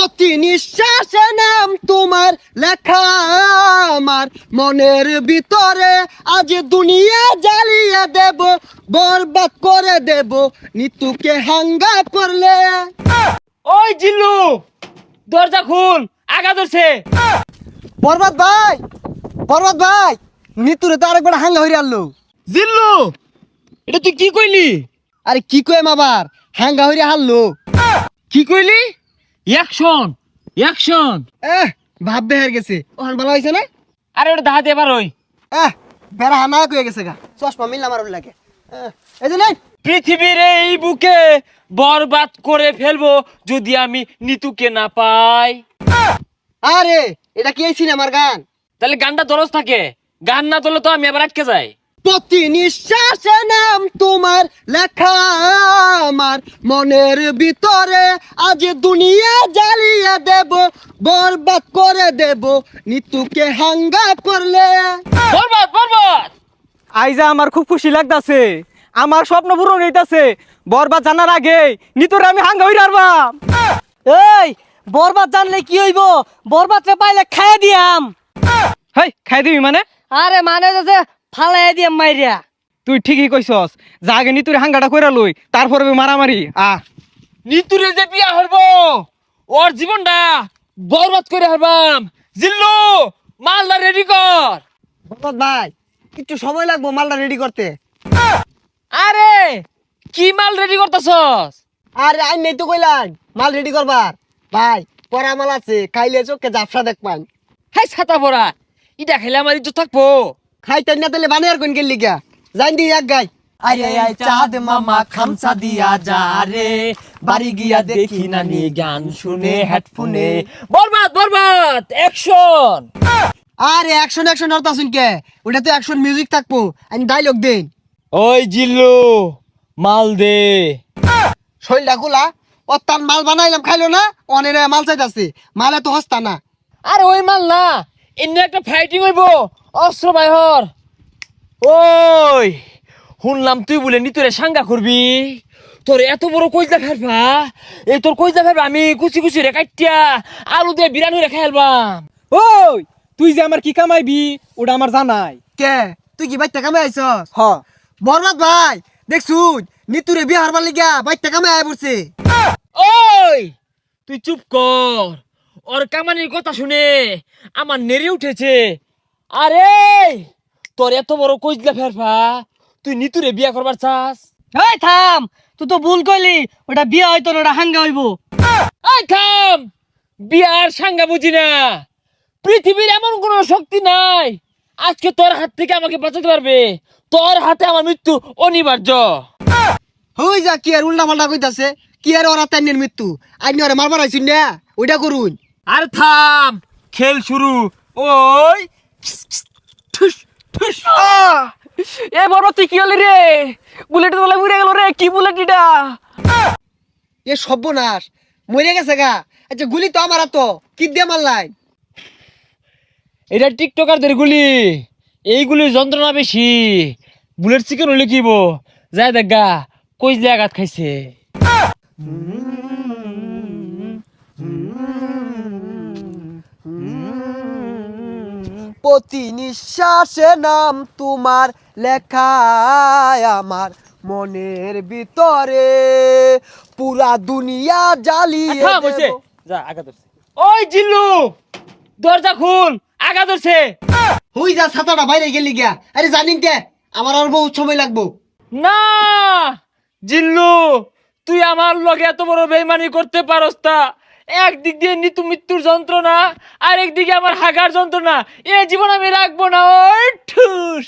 প্রতি নিঃশ্বাসে নাম তোমার লেখা আমার মনের ভিতরে, আজ দুনিয়া জ্বালিয়ে দেব, বরবাদ করে দেব নিতুকে হাঙ্গা করলে। ওই জিল্লু, দরজা খুল, আগা ধরছে। বরবাদ ভাই, বরবাদ ভাই, নিতুরে তো আরেকবার হাঙ্গা হইরে আনলো। জিল্লু, এটা তুই কি কইলি? আরে কি কইম আবার, হাঙ্গা হইরে হারলো। কি কইলি? Action, action. ভাব বেহার গেছে, ওখান ভালো হয়েছে না? আরে ওটা দাহাতে এবার ওই বেড়া হানা কয়ে গেছে গা, চশমা মিললাম আর লাগে। এই যে নেই, পৃথিবীর এই বুকে বরবাদ করে ফেলবো যদি আমি নিতুকে না পাই। আরে এটা কি এই সিনেমার গান? তাহলে গানটা দরজ থাকে, গান না তোলে তো আমি আবার আটকে যাই। প্রতি নিঃশ্বাসে নাম তোমার লেখা আমার মনের ভিতরে, আজ দুনিয়া জ্বালিয়ে দেব, বরবাদ করে দেব নিতুকে হাঙ্গা করলে। বরবাদ, বরবাদ। আইজা আমার খুব খুশি লাগতাছে, আমার স্বপ্ন পূরণ হইতাছে। বরবাদ জানার আগে নিতরে আমি হাঙ্গা হইরা আরবাম। এই বরবাদ জানলে কি হইব? বরবাদরে পাইলে খাইয়া দিয়াম। হেই, খাই দিবি মানে? আরে মানে যে ফালাই দিয়াম মাইরিয়া। তুই ঠিকই কইছস, যা আগে নিতুরে হাঙ্গাটা কইরা লই, তারপরে মারামারি। নিতুরে যে বিয়া হইব, ওর জীবনটা বরবাদ করে হারবাম। জিল্লু, মালদা রেডি কর। বরবাদ ভাই, একটু সময় লাগবো মালটা রেডি করতে। আরে কি মাল রেডি করতেছস? আরে আই নেই তো কইলাম মাল রেডি করবার। ভাই পরা মাল আছে, খাইলে চোখে জাফসা দেখবান। হাই ছাতা পড়া, ইটা খেলে আমার ইজ্জত থাকবো। খাইতেন না তাহলে বানিয়ার কোন গেলি গা, জান দি এক গাই। আরে আয় চাঁদ মামা খামসা দিয়া যা রে, বাড়ি গিয়া দেখি নানি গান শুনে হেডফোনে। বরবাদ, বরবাদ, অ্যাকশন। আরে অ্যাকশন অ্যাকশন হরতা শুন কে, ওটা তো অ্যাকশন মিউজিক থাকবো, আমি ডায়লগ দেন। ওই জিল্লু, মাল দে। শৈলটা গুলা ও তার মাল বানাইলাম খাইলো না, অনেক মাল চাইতাছে, মালে তো হস্তা না। আরে ওই মাল না, এমনি একটা ফাইটিং হইব, অস্ত্র বাইহর। ওই শুনলাম তুই বলে নিতরে সাঙ্গা করবি, তোর এত বড় কইজা ফেলবা, এই তোর কইজা ফেলবা আমি কুচি কুচি রে কাটিয়া আলু দিয়ে বিরানি রে খাইলবাম। ওই তুই যে আমার কি কামাইবি ওটা আমার জানাই। কে তুই কি বাইতে কামে আইছস? হ, বরবাদ ভাই দেখছুন নিতুরে বিয়ে হারবার লিগা বাইতে কামে আয় পড়ছে। ওই তুই চুপ কর, ওর কামানির কথা শুনে আমার নেড়ে উঠেছে। আরে তোর এত বড় কইজলা ফেরফা, তুই নিতুরে বিয়া করবার চাস? এই থাম, তুই তো ভুল কইলি, ওটা বিয়া হইতো না, ওটা হাঙ্গা হইব। এই থাম, বিয়ার সাঙ্গা বুঝি না। পৃথিবীর এমন কোন শক্তি নাই আজকে তোর হাত থেকে আমাকে বাঁচাতে পারবে। তোর হাতে আমার মৃত্যু অনিবার্য। হই যা কি আর উল্টা পাল্টা কইতাছে, কি আর ওরা তাইনের মৃত্যু, আইনি ওরা মারবার আইছুন না, ওইটা করুন। আর থাম, খেল শুরু। ওই ঠুস ঠুস। এ বরবাদ তুই কি হলি রে? বুলেট তোলা উড়ে গেল রে, কি বুলেট এটা? এ সর্বনাশ, মরে গেছে গা। আচ্ছা গুলি তো আমার তো কি দিয়ে মারলাই? এটা টিকটকারদের গুলি, এইগুলির যন্ত্রণা বেশি। বুলেট চিকেন হলে কিব যায় দেখা কই যে আঘাত খাইছে। প্রতি নিঃশ্বাসে নাম তোমার লেখা আমার মনের ভিতরে, পুরা দুনিয়া জ্বালিয়ে থাম হইছে, দেব। যা আঘাত ধরছে। ওই জিল্লু, দরজা খুল, আঘাত ধরছে। হই যা ছাতাটা বাইরে গেলি গিয়া। আরে জানিন কে আমার আর বহুত সময় লাগবো। না জিল্লু, তুই আমার লগে এত বড় বেইমানি করতে পারস না। একদিক দিয়ে নিতু মৃত্যুর যন্ত্রণা, আর একদিকে আমার হাগার যন্ত্রণা, এ জীবন আমি রাখবো না। ওই ঠুস।